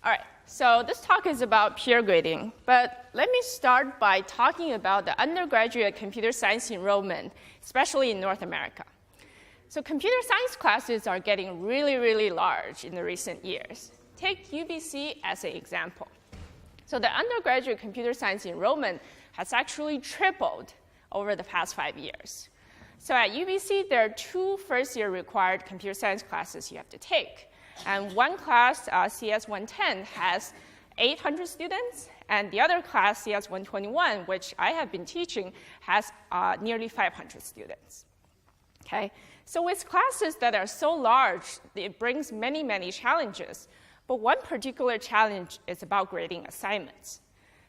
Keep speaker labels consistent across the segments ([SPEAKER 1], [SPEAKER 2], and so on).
[SPEAKER 1] All right, so this talk is about peer grading, but let me start by talking about the undergraduate computer science enrollment, especially in North America. So computer science classes are getting really, really large in the recent years. Take UBC as an example. So the undergraduate computer science enrollment has actually tripled over the past 5 years. So at UBC, there are 2 first-year required computer science classes you have to take. And one class, CS110, has 800 students, and the other class, CS121, which I have been teaching, has nearly 500 students. Okay? So with classes that are so large, it brings many, many challenges. But one particular challenge is about grading assignments.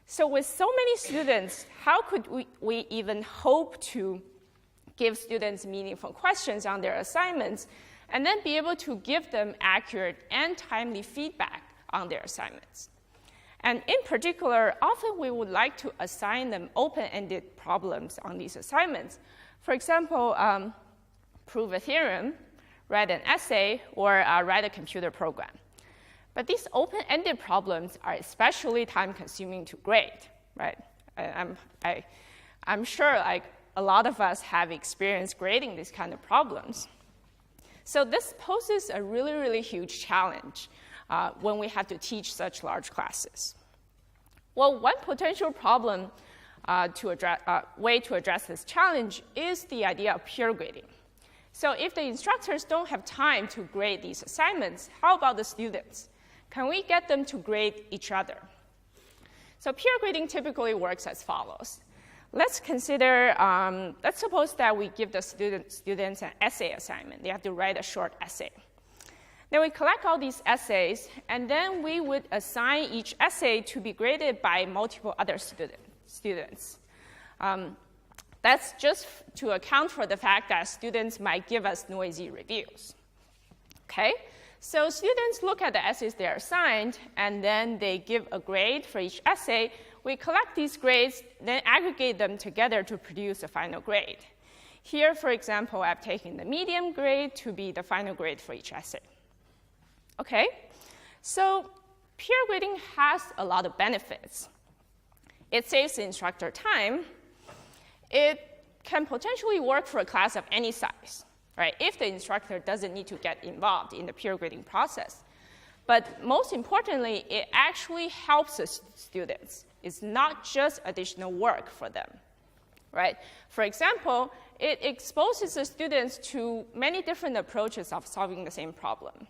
[SPEAKER 1] So with so many students, how could we even hope to give students meaningful questions on their assignments and then be able to give them accurate and timely feedback on their assignments? And in particular, often we would like to assign them open-ended problems on these assignments. For example, prove a theorem, write an essay, or write a computer program. But these open-ended problems are especially time-consuming to grade, right? I'm sure like a lot of us have experienced grading these kind of problems. So this poses a really, really huge challenge when we have to teach such large classes. Well, one potential problem way to address this challenge is the idea of peer grading. So if the instructors don't have time to grade these assignments, how about the students? Can we get them to grade each other? So peer grading typically works as follows. Let's consider, let's suppose that we give the students an essay assignment. They have to write a short essay. Then we collect all these essays, and then we would assign each essay to be graded by multiple other students. That's just to account for the fact that students might give us noisy reviews. Okay? So students look at the essays they are assigned, and then they give a grade for each essay. We collect these grades, then aggregate them together to produce a final grade. Here, for example, I've taken the medium grade to be the final grade for each essay. Okay? So peer grading has a lot of benefits. It saves the instructor time. It can potentially work for a class of any size, right, if the instructor doesn't need to get involved in the peer grading process. But most importantly, it actually helps the students. It's not just additional work for them, right? For example, it exposes the students to many different approaches of solving the same problem.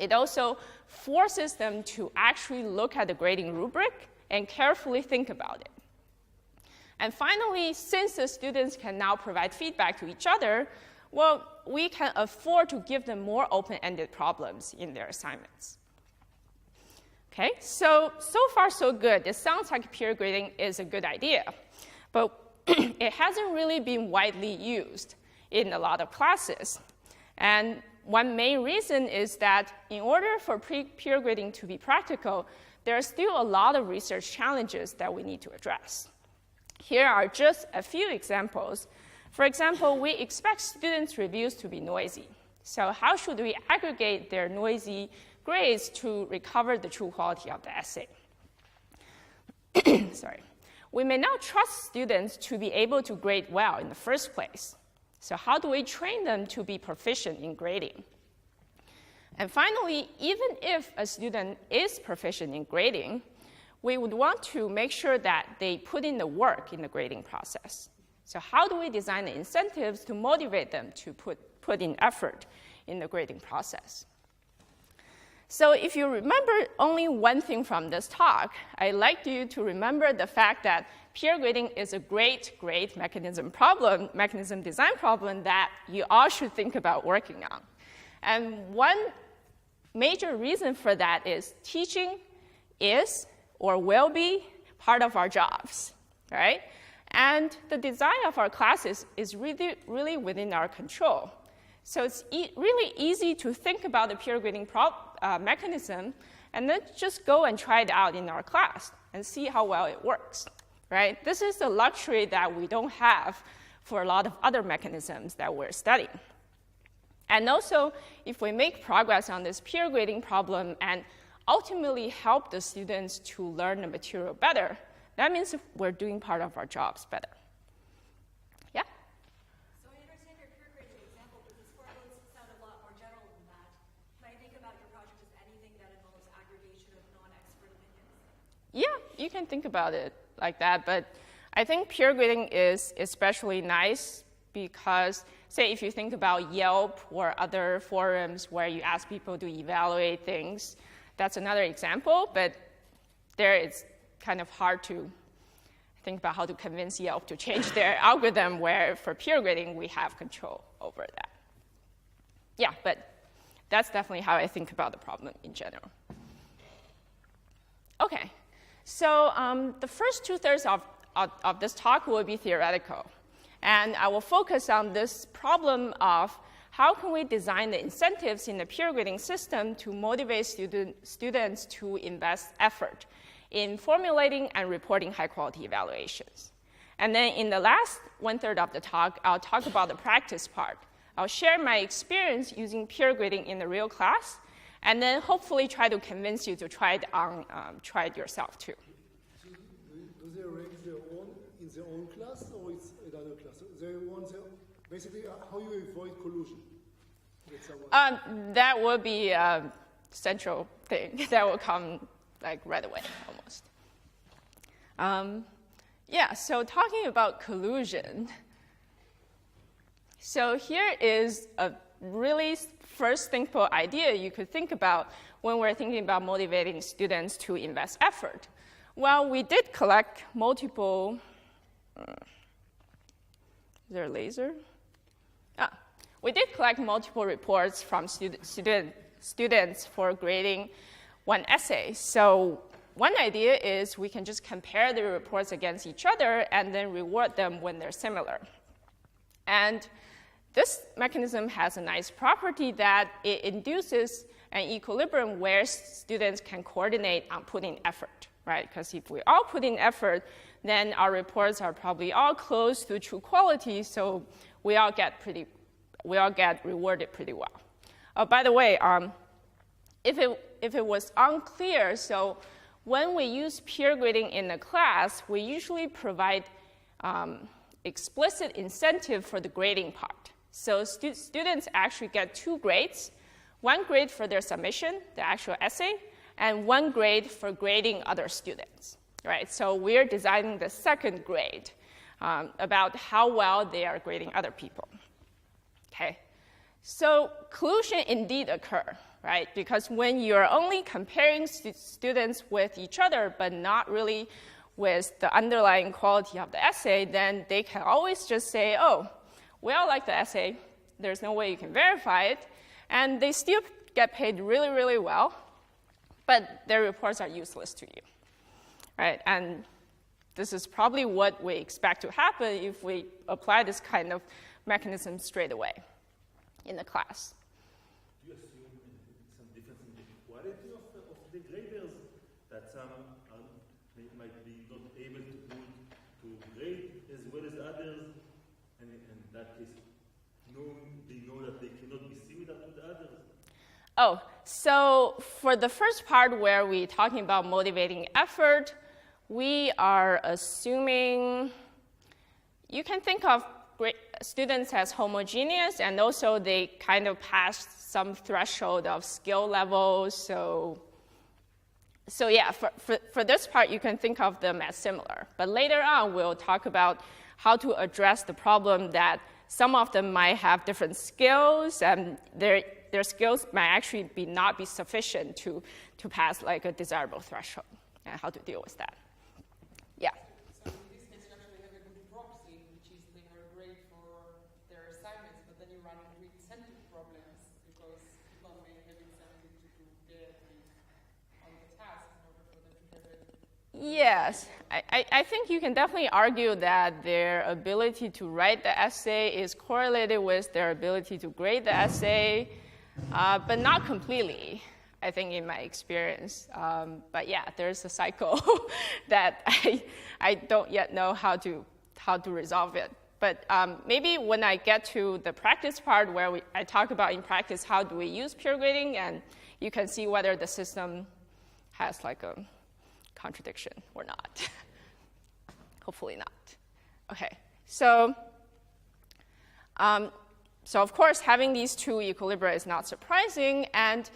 [SPEAKER 1] It also forces them to actually look at the grading rubric and carefully think about it. And finally, since the students can now provide feedback to each other, well, we can afford to give them more open-ended problems in their assignments. Okay, so far so good. It sounds like peer grading is a good idea, but it hasn't really been widely used in a lot of classes. And one main reason is that in order for peer grading to be practical, there are still a lot of research challenges that we need to address. Here are just a few examples. For example, we expect students' reviews to be noisy. So how should we aggregate their noisy grades to recover the true quality of the essay? Sorry. We may not trust students to be able to grade well in the first place. So how do we train them to be proficient in grading? And finally, even if a student is proficient in grading, we would want to make sure that they put in the work in the grading process. So how do we design the incentives to motivate them to put in effort in the grading process? So if you remember only one thing from this talk, I'd like you to remember the fact that peer grading is a great mechanism design problem that you all should think about working on. And one major reason for that is teaching is or will be part of our jobs, right? And the design of our classes is really within our control. So it's really easy to think about the peer grading mechanism and then just go and try it out in our class and see how well it works, right? This is a luxury that we don't have for a lot of other mechanisms that we're studying. And also, if we make progress on this peer grading problem and ultimately help the students to learn the material better, that means we're doing part of our jobs better. Yeah?
[SPEAKER 2] So I understand your peer grading example, but these formulas sound a lot more general than that. Can I think about your project as anything that involves aggregation of non-expert opinions?
[SPEAKER 1] Yeah, you can think about it like that, but I think peer grading is especially nice because, say, if you think about Yelp or other forums where you ask people to evaluate things, that's another example, but there it's kind of hard to think about how to convince Yelp to change their algorithm, where for peer grading, we have control over that. Yeah, but that's definitely how I think about the problem in general. Okay, so the first 2/3 of this talk will be theoretical. And I will focus on this problem of how can we design the incentives in the peer grading system to motivate students to invest effort in formulating and reporting high-quality evaluations. And then in the last 1/3 of the talk, I'll talk about the practice part. I'll share my experience using peer grading in the real class, and then hopefully try to convince you to try it yourself too.
[SPEAKER 3] So do they rank their own in their own class, or it's another class? So they want basically how you avoid collusion.
[SPEAKER 1] That would be a central thing that will come like right away, almost. Yeah, so talking about collusion. So here is a really first simple idea you could think about when we're thinking about motivating students to invest effort. Well, we did collect multiple, is there a laser? We did collect multiple reports from students for grading one essay. So one idea is we can just compare the reports against each other and then reward them when they're similar. And this mechanism has a nice property that it induces an equilibrium where students can coordinate on putting effort, right? Because if we all put in effort, then our reports are probably all close to true quality, so we all get rewarded pretty well. By the way, if it was unclear, so when we use peer grading in the class, we usually provide explicit incentive for the grading part. So students actually get 2 grades, 1 grade for their submission, the actual essay, and 1 grade for grading other students, right? So we're designing the second grade about how well they are grading other people, okay? So collusion indeed occur, right? Because when you're only comparing students with each other, but not really with the underlying quality of the essay, then they can always just say, oh, we all like the essay. There's no way you can verify it. And they still get paid really, really well, but their reports are useless to you, right? And this is probably what we expect to happen if we apply this kind of mechanism straight away in the class.
[SPEAKER 4] Do you assume some difference in the quality of the graders, that some might be not able to grade as well as others, and in that case, they know that they cannot be similar to the others?
[SPEAKER 1] Oh, so for the first part where we're talking about motivating effort, we are assuming you can think of students as homogeneous, and also they kind of pass some threshold of skill level. So yeah, for this part, you can think of them as similar. But later on, we'll talk about how to address the problem that some of them might have different skills, and their skills might actually not be sufficient to pass like a desirable threshold, and how to deal with that. Yeah.
[SPEAKER 5] So in this case, you actually have a good proxy, which is they are great for their assignments, but then you run into incentive problems because people may have incentive to get on the task in order for them to get it.
[SPEAKER 1] Yes, I think you can definitely argue that their ability to write the essay is correlated with their ability to grade the essay, but not completely, I think, in my experience. But yeah, there's a cycle that I don't yet know how to resolve it. But maybe when I get to the practice part where I talk about in practice how do we use peer grading, and you can see whether the system has like a contradiction or not. Hopefully not. Okay, so of course, having these two equilibria is not surprising. And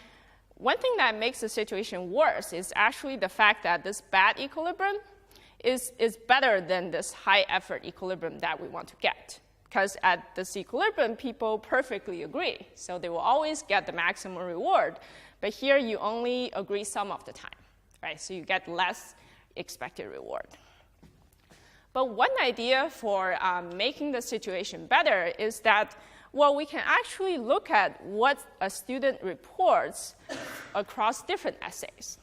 [SPEAKER 1] one thing that makes the situation worse is actually the fact that this bad equilibrium is better than this high effort equilibrium that we want to get. Because at this equilibrium, people perfectly agree. So they will always get the maximum reward. But here, you only agree some of the time, right? So you get less expected reward. But one idea for making the situation better is that, well, we can actually look at what a student reports across different essays,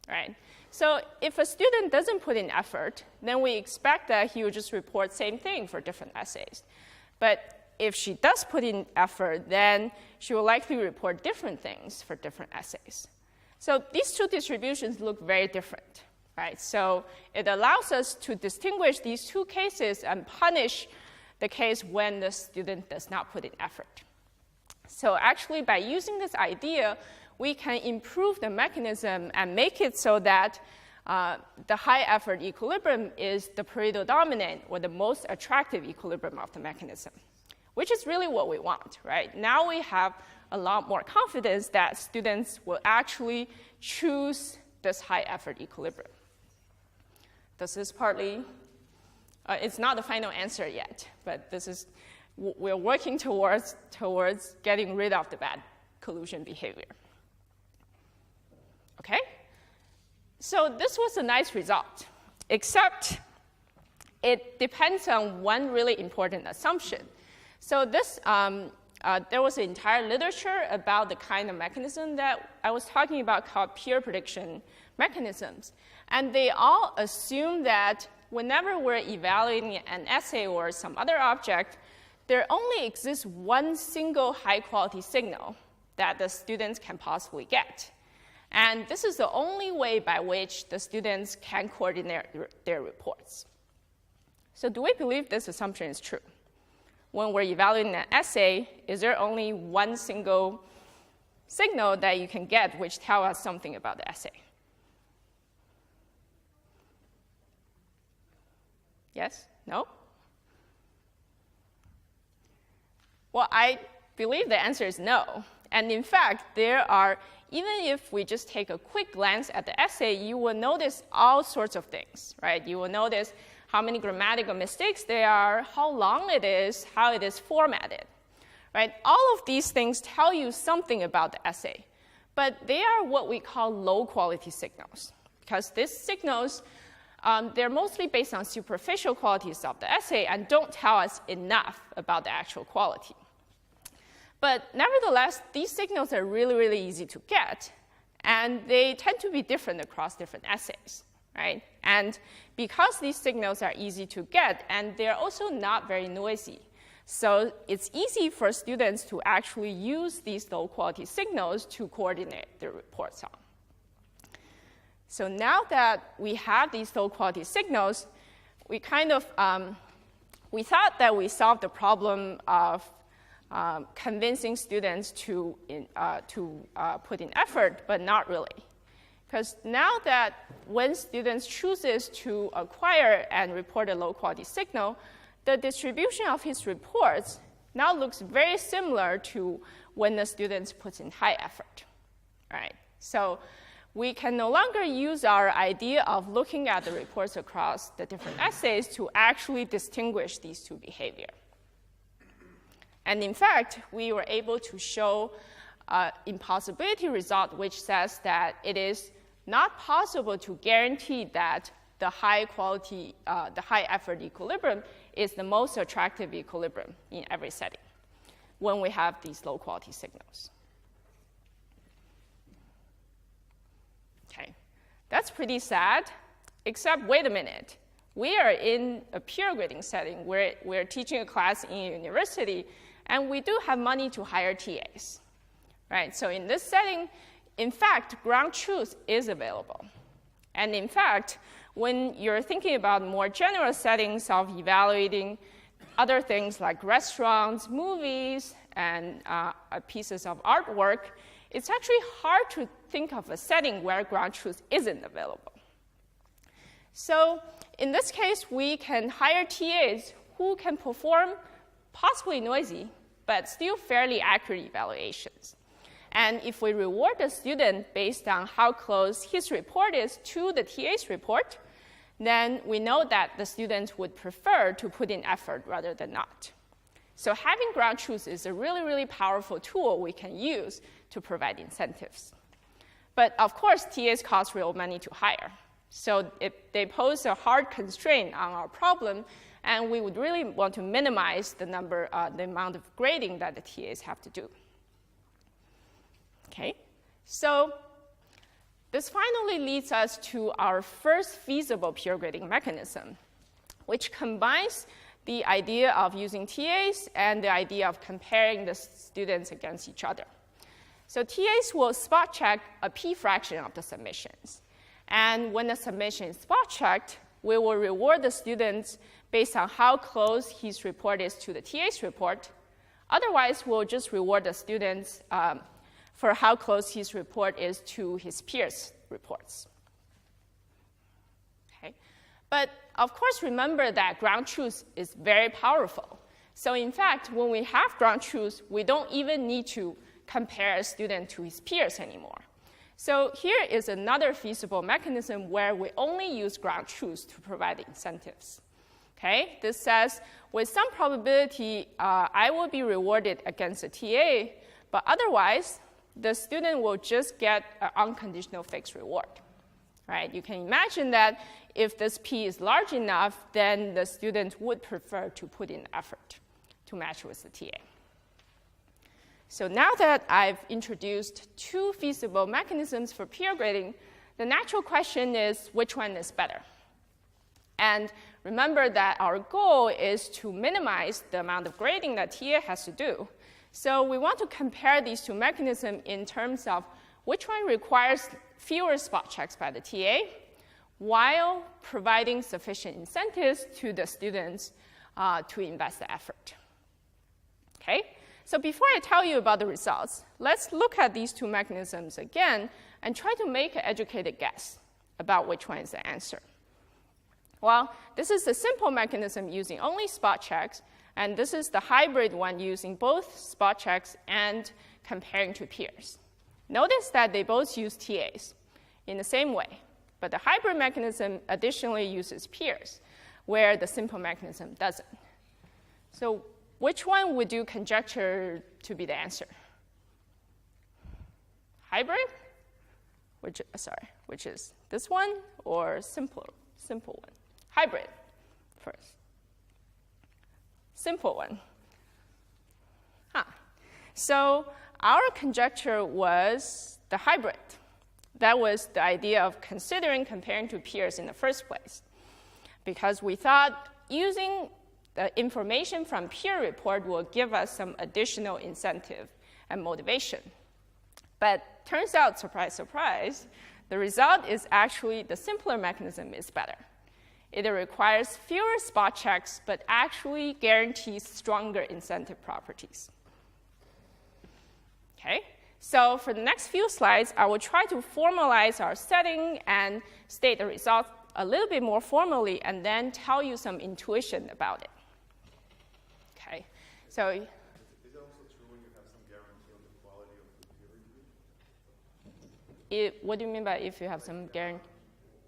[SPEAKER 1] right? So if a student doesn't put in effort, then we expect that he will just report same thing for different essays. But if she does put in effort, then she will likely report different things for different essays. So these two distributions look very different. Right? So it allows us to distinguish these two cases and punish the case when the student does not put in effort. So actually, by using this idea, we can improve the mechanism and make it so that the high effort equilibrium is the Pareto dominant or the most attractive equilibrium of the mechanism, which is really what we want. Right? Now we have a lot more confidence that students will actually choose this high effort equilibrium. This is partly, it's not the final answer yet, but this is, we're working towards getting rid of the bad collusion behavior. Okay? So this was a nice result, except it depends on one really important assumption. So this, there was an entire literature about the kind of mechanism that I was talking about called peer prediction mechanisms. And they all assume that whenever we're evaluating an essay or some other object, there only exists one single high-quality signal that the students can possibly get. And this is the only way by which the students can coordinate their reports. So do we believe this assumption is true? When we're evaluating an essay, is there only one single signal that you can get which tells us something about the essay? Yes? No? Well, I believe the answer is no. And in fact, there are, even if we just take a quick glance at the essay, you will notice all sorts of things, right? You will notice how many grammatical mistakes there are, how long it is, how it is formatted, right? All of these things tell you something about the essay. But they are what we call low-quality signals, because these signals, they're mostly based on superficial qualities of the essay and don't tell us enough about the actual quality. But nevertheless, these signals are really, really easy to get, and they tend to be different across different essays, right? And because these signals are easy to get, and they're also not very noisy, so it's easy for students to actually use these low-quality signals to coordinate their reports on. So now that we have these low-quality signals, we kind of, we thought that we solved the problem of convincing students to put in effort, but not really. Because now that when students chooses to acquire and report a low-quality signal, the distribution of his reports now looks very similar to when the students puts in high effort, right? So we can no longer use our idea of looking at the reports across the different essays to actually distinguish these two behaviors. And in fact, we were able to show an impossibility result which says that it is not possible to guarantee that the high quality, the high effort equilibrium is the most attractive equilibrium in every setting when we have these low quality signals. Okay, that's pretty sad, except wait a minute. We are in a peer grading setting where we're teaching a class in a university, and we do have money to hire TAs, right? So in this setting, in fact, ground truth is available. And in fact, when you're thinking about more general settings of evaluating other things like restaurants, movies, and pieces of artwork, it's actually hard to think of a setting where ground truth isn't available. So in this case, we can hire TAs who can perform possibly noisy, but still fairly accurate evaluations. And if we reward the student based on how close his report is to the TA's report, then we know that the students would prefer to put in effort rather than not. So having ground truth is a really, really powerful tool we can use to provide incentives. But of course, TAs cost real money to hire. So they pose a hard constraint on our problem, and we would really want to minimize the amount of grading that the TAs have to do. Okay, so this finally leads us to our first feasible peer grading mechanism, which combines the idea of using TAs and the idea of comparing the students against each other. So TAs will spot check a p fraction of the submissions. And when the submission is spot checked, we will reward the students based on how close his report is to the TA's report. Otherwise, we'll just reward the students for how close his report is to his peers' reports. Okay? But of course, remember that ground truth is very powerful. So in fact, when we have ground truth, we don't even need to compare a student to his peers anymore. So here is another feasible mechanism where we only use ground truth to provide incentives. Okay? This says, with some probability, I will be rewarded against a TA, but otherwise, the student will just get an unconditional fixed reward. Right? You can imagine that if this P is large enough, then the student would prefer to put in effort to match with the TA. So now that I've introduced two feasible mechanisms for peer grading, the natural question is, which one is better? And remember that our goal is to minimize the amount of grading that TA has to do. So we want to compare these two mechanisms in terms of which one requires fewer spot checks by the TA while providing sufficient incentives to the students to invest the effort. Okay? So before I tell you about the results, let's look at these two mechanisms again and try to make an educated guess about which one is the answer. Well, this is a simple mechanism using only spot checks, and this is the hybrid one using both spot checks and comparing to peers. Notice that they both use TAs in the same way, but the hybrid mechanism additionally uses peers, where the simple mechanism doesn't. So which one would you conjecture to be the answer? Hybrid? Which is this one or simple one? Hybrid first. Simple one. So our conjecture was the hybrid. That was the idea of considering comparing to peers in the first place, because we thought using the information from peer report will give us some additional incentive and motivation. But turns out, surprise, surprise, the result is actually the simpler mechanism is better. It requires fewer spot checks, but actually guarantees stronger incentive properties. Okay? So for the next few slides, I will try to formalize our setting and state the results a little bit more formally, and then tell you some intuition about it. Okay? So
[SPEAKER 6] is it also true when you have some guarantee on the quality of the peer review?
[SPEAKER 1] What do you mean by if you have some guarantee?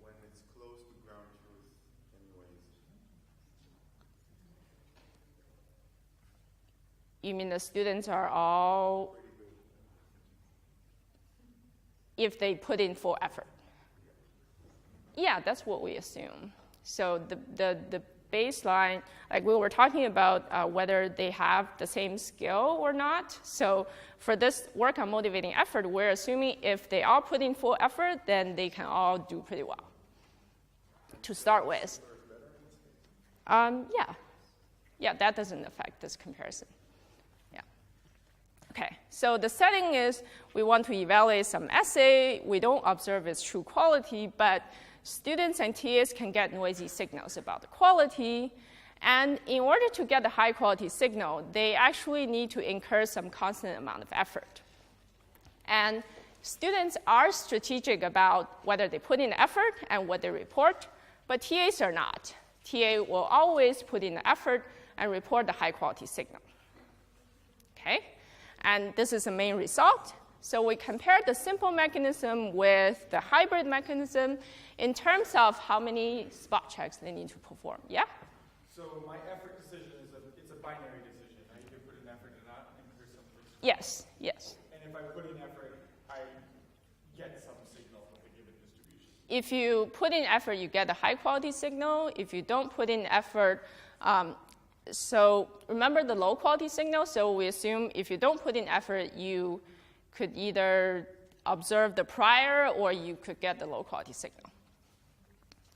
[SPEAKER 6] When it's close to ground truth anyways.
[SPEAKER 1] You mean the students are all, if they put in full effort? Yeah, that's what we assume. So the baseline, like we were talking about whether they have the same skill or not. So for this work on motivating effort, we're assuming if they all put in full effort, then they can all do pretty well to start with. Yeah, that doesn't affect this comparison. Yeah. Okay, so the setting is we want to evaluate some essay. We don't observe its true quality, but students and TAs can get noisy signals about the quality. And in order to get the high quality signal, they actually need to incur some constant amount of effort. And students are strategic about whether they put in effort and what they report, but TAs are not. TA will always put in the effort and report the high-quality signal. Okay? And this is the main result. So we compared the simple mechanism with the hybrid mechanism in terms of how many spot checks they need to perform. Yeah?
[SPEAKER 6] So my effort decision it's a binary decision. I either put in effort or not, and there's some risk.
[SPEAKER 1] Yes, yes.
[SPEAKER 6] And if I put in effort, I get some signal from a given distribution.
[SPEAKER 1] If you put in effort, you get a high-quality signal. If you don't put in effort, so remember the low-quality signal? So we assume if you don't put in effort, you could either observe the prior or you could get the low-quality signal.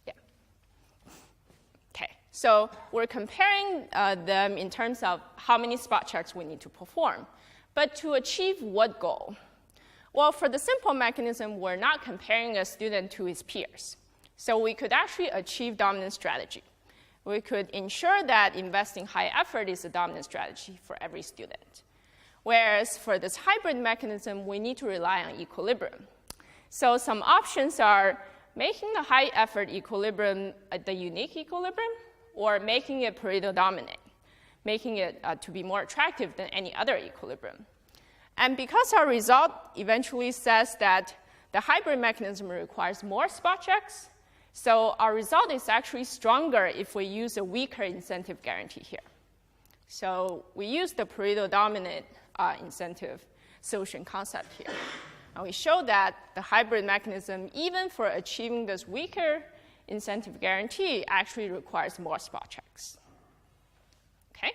[SPEAKER 1] Yeah. Okay, so we're comparing them in terms of how many spot checks we need to perform. But to achieve what goal? Well, for the simple mechanism, we're not comparing a student to his peers. So we could actually achieve dominant strategy. We could ensure that investing high effort is a dominant strategy for every student. Whereas for this hybrid mechanism, we need to rely on equilibrium. So some options are making the high effort equilibrium the unique equilibrium, or making it Pareto dominant, making it to be more attractive than any other equilibrium. And because our result eventually says that the hybrid mechanism requires more spot checks, so our result is actually stronger if we use a weaker incentive guarantee here. So we use the Pareto dominant incentive solution concept here. And we show that the hybrid mechanism, even for achieving this weaker incentive guarantee, actually requires more spot checks. Okay?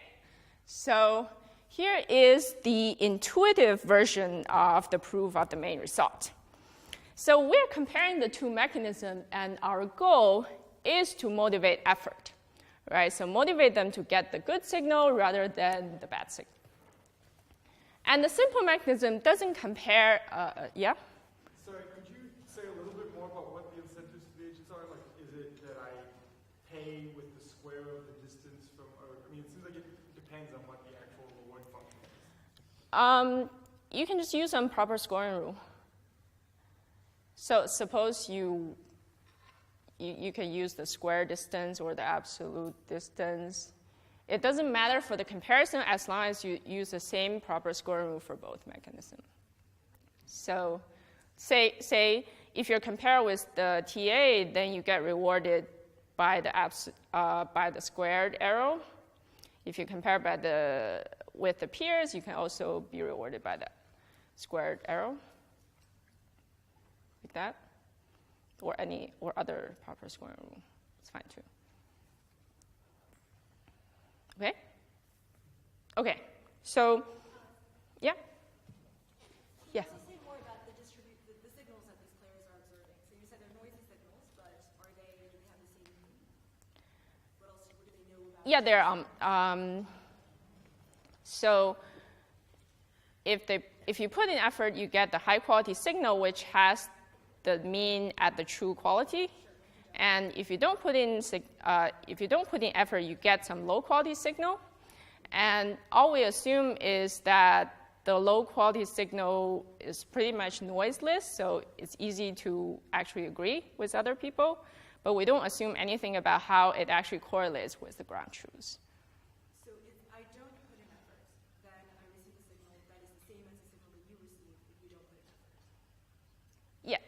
[SPEAKER 1] So here is the intuitive version of the proof of the main result. So we're comparing the two mechanisms, and our goal is to motivate effort, right? So motivate them to get the good signal rather than the bad signal. And the simple mechanism doesn't compare, yeah?
[SPEAKER 6] Sorry, could you say a little bit more about what the incentive deviations are? Like, is it that I pay with the square of the distance from, or, I mean, it seems like it depends on what the actual reward function is.
[SPEAKER 1] You can just use some proper scoring rule. So suppose you can use the square distance or the absolute distance. It doesn't matter for the comparison as long as you use the same proper scoring rule for both mechanisms. So say if you compare with the TA, then you get rewarded by the squared arrow. If you compare with the peers, you can also be rewarded by the squared arrow, like that, or other proper scoring rule. It's fine too. Okay? Okay, so, yeah? Yeah.
[SPEAKER 2] So say more about the signals that these players are observing. So you said they're noisy signals, but do they have the same, what do they know about?
[SPEAKER 1] Yeah, they're, so if you put in effort, you get the high quality signal, which has the mean at the true quality. And if you don't put in effort, you get some low quality signal. And all we assume is that the low quality signal is pretty much noiseless, so it's easy to actually agree with other people. But we don't assume anything about how it actually correlates with the ground truths.
[SPEAKER 2] So if I don't put in effort, then I receive a signal that is the same as the signal that you receive if you don't put in effort.
[SPEAKER 1] Yeah.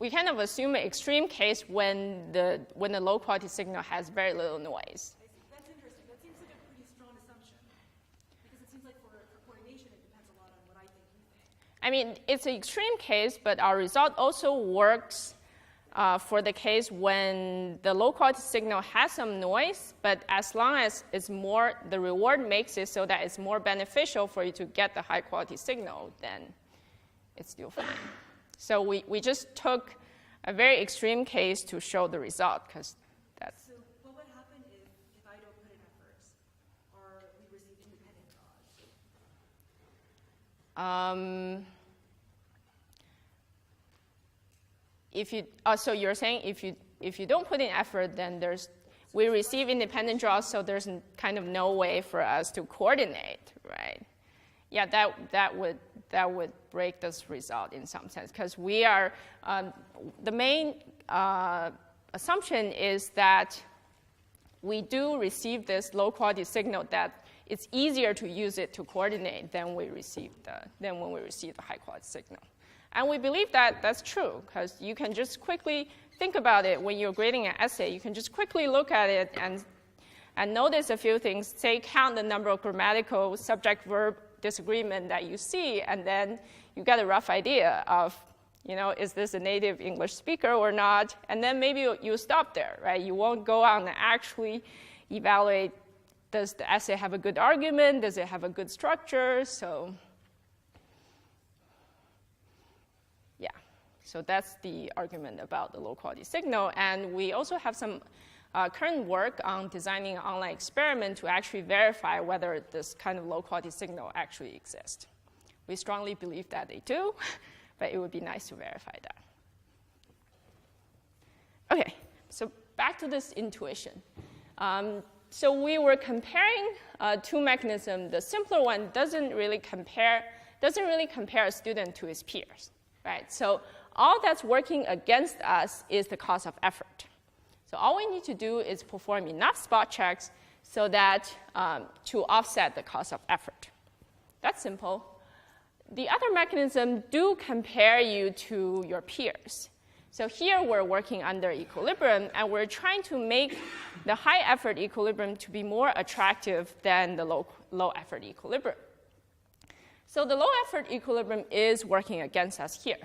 [SPEAKER 1] We kind of assume an extreme case when the low quality signal has very little noise.
[SPEAKER 2] I see. That's interesting. That seems like a pretty strong assumption. Because it seems like for coordination, it depends a lot on what I think you think.
[SPEAKER 1] I mean, it's an extreme case, but our result also works for the case when the low quality signal has some noise, but as long as it's more, the reward makes it so that it's more beneficial for you to get the high quality signal, then it's still fine. So we just took a very extreme case to show the result, because that's.
[SPEAKER 2] So what would happen if I don't put in effort, or we receive independent draws?
[SPEAKER 1] So you're saying if you don't put in effort, then we receive independent draws, so there's kind of no way for us to coordinate, right? Yeah, break this result in some sense, because we are, the main assumption is that we do receive this low quality signal that it's easier to use it to coordinate than when we receive the high quality signal. And we believe that that's true, because you can just quickly think about it when you're grading an essay. You can just quickly look at it and notice a few things. Say, count the number of grammatical subject-verb disagreement that you see, and then you get a rough idea of, is this a native English speaker or not? And then maybe you stop there, right? You won't go on and actually evaluate, does the essay have a good argument? Does it have a good structure? So, yeah. So that's the argument about the low-quality signal. And we also have some current work on designing an online experiment to actually verify whether this kind of low-quality signal actually exists. We strongly believe that they do, but it would be nice to verify that. OK, so back to this intuition. So we were comparing two mechanisms. The simpler one doesn't really compare a student to his peers, right? So all that's working against us is the cost of effort. So all we need to do is perform enough spot checks so that to offset the cost of effort. That's simple. The other mechanism do compare you to your peers. So here we're working under equilibrium, and we're trying to make the high effort equilibrium to be more attractive than the low effort equilibrium. So the low effort equilibrium is working against us here,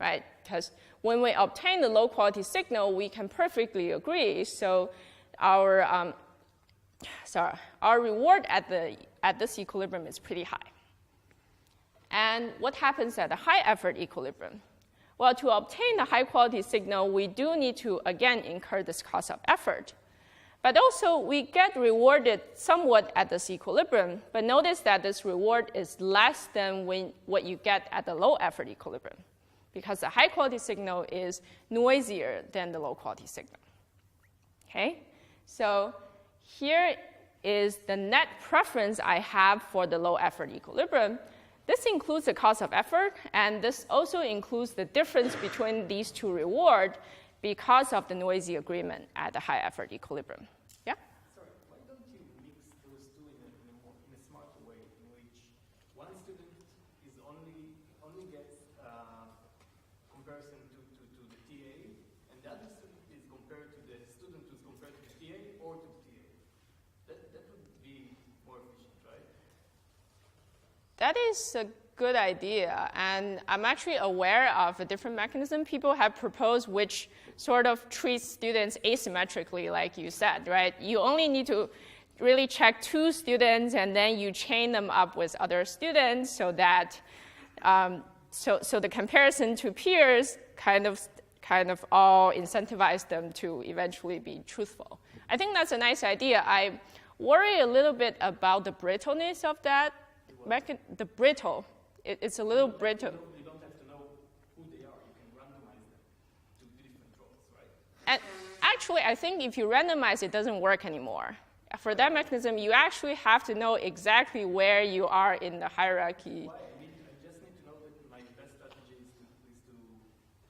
[SPEAKER 1] right? Because when we obtain the low quality signal, we can perfectly agree. So our reward at this equilibrium is pretty high. And what happens at the high effort equilibrium? Well, to obtain the high quality signal, we do need to, again, incur this cost of effort. But also, we get rewarded somewhat at this equilibrium. But notice that this reward is less than what you get at the low effort equilibrium, because the high quality signal is noisier than the low quality signal. Okay? So here is the net preference I have for the low effort equilibrium. This includes the cost of effort, and this also includes the difference between these two rewards because of the noisy agreement at the high effort equilibrium. Yeah?
[SPEAKER 7] Sorry, why don't you mix those two in a smarter way, in which one student is only gets comparison to the TA, and the other student is compared to the student who's compared to the TA or to the TA. That would be more efficient, right?
[SPEAKER 1] That is a good idea, and I'm actually aware of a different mechanism. People have proposed which sort of treats students asymmetrically, like you said, right? You only need to really check two students, and then you chain them up with other students so that so the comparison to peers kind of all incentivize them to eventually be truthful. I think that's a nice idea. I worry a little bit about the brittleness of that. The brittle, it's a little brittle.
[SPEAKER 7] You don't have to know who they are. You can randomize them to different roles, right?
[SPEAKER 1] And actually, I think if you randomize, it doesn't work anymore. For that mechanism, you actually have to know exactly where you are in the hierarchy.
[SPEAKER 7] Why? I just need to know that my best strategy is to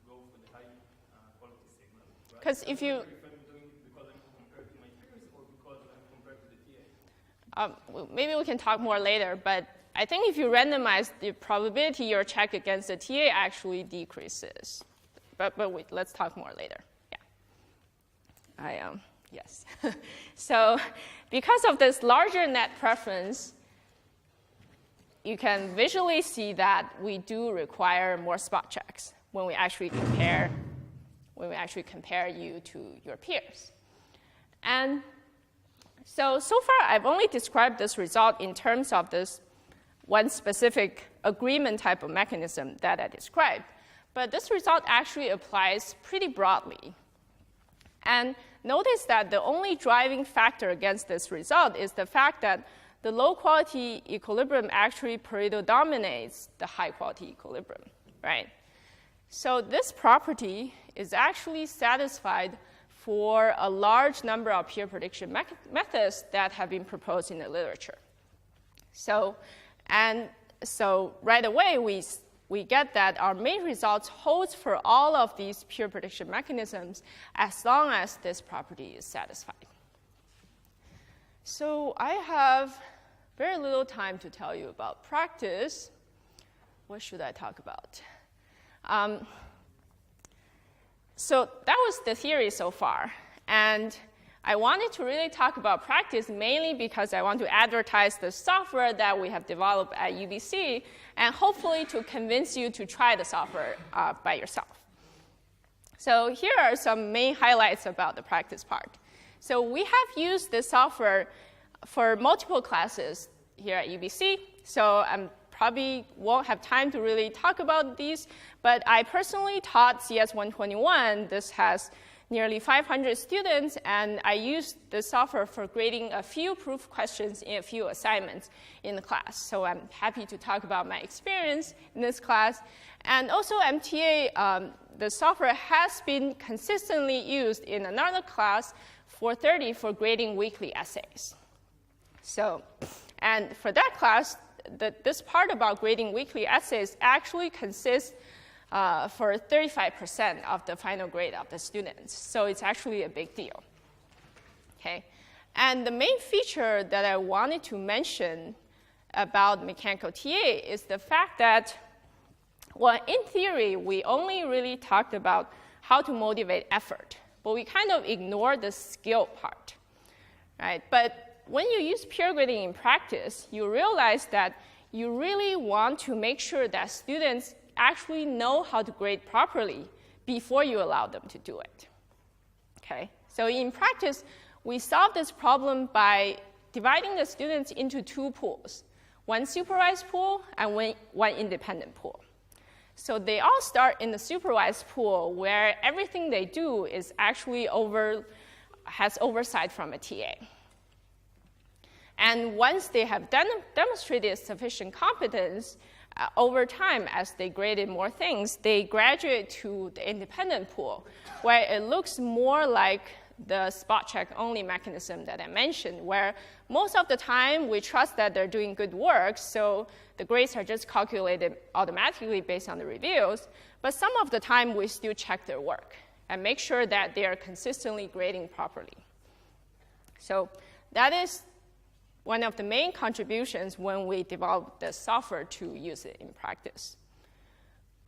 [SPEAKER 7] go for the high quality signal.
[SPEAKER 1] Because if you...
[SPEAKER 7] If I'm doing it because I'm compared to my peers or because I'm compared to the TA.
[SPEAKER 1] Maybe we can talk more later, but I think if you randomize, the probability you're checked against the TA actually decreases. But wait, let's talk more later. Yeah. Yes. So because of this larger net preference, you can visually see that we do require more spot checks when we actually compare you to your peers. And so far, I've only described this result in terms of this one specific agreement type of mechanism that I described. But this result actually applies pretty broadly. And notice that the only driving factor against this result is the fact that the low-quality equilibrium actually Pareto dominates the high-quality equilibrium, right? So this property is actually satisfied for a large number of peer prediction methods that have been proposed in the literature. So, and so right away, we get that our main results holds for all of these pure prediction mechanisms as long as this property is satisfied. So I have very little time to tell you about practice. What should I talk about? So that was the theory so far. And I wanted to really talk about practice mainly because I want to advertise the software that we have developed at UBC and hopefully to convince you to try the software by yourself. So here are some main highlights about the practice part. So we have used this software for multiple classes here at UBC. So I probably won't have time to really talk about these, but I personally taught CS121. This has nearly 500 students, and I used the software for grading a few proof questions in a few assignments in the class. So I'm happy to talk about my experience in this class. And also MTA, the software has been consistently used in another class, 430, for grading weekly essays. So, and for that class, this part about grading weekly essays actually consists for 35% of the final grade of the students. So it's actually a big deal. Okay? And the main feature that I wanted to mention about mechanical TA is the fact that, well, in theory, we only really talked about how to motivate effort, but we kind of ignored the skill part, right? But when you use peer grading in practice, you realize that you really want to make sure that students actually know how to grade properly before you allow them to do it. Okay? So in practice, we solve this problem by dividing the students into two pools, one supervised pool and one independent pool. So they all start in the supervised pool where everything they do is actually has oversight from a TA. And once they have demonstrated sufficient competence, over time, as they graded more things, they graduate to the independent pool, where it looks more like the spot check only mechanism that I mentioned, where most of the time we trust that they're doing good work, so the grades are just calculated automatically based on the reviews. But some of the time we still check their work and make sure that they are consistently grading properly. So that is one of the main contributions when we developed the software to use it in practice.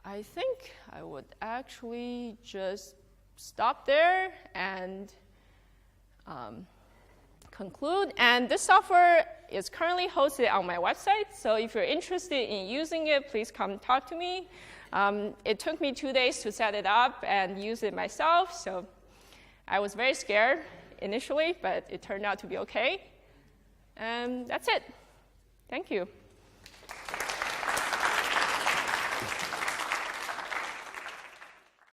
[SPEAKER 1] I think I would actually just stop there and conclude. And this software is currently hosted on my website, so if you're interested in using it, please come talk to me. It took me 2 days to set it up and use it myself, so I was very scared initially, but it turned out to be okay. And that's it. Thank you.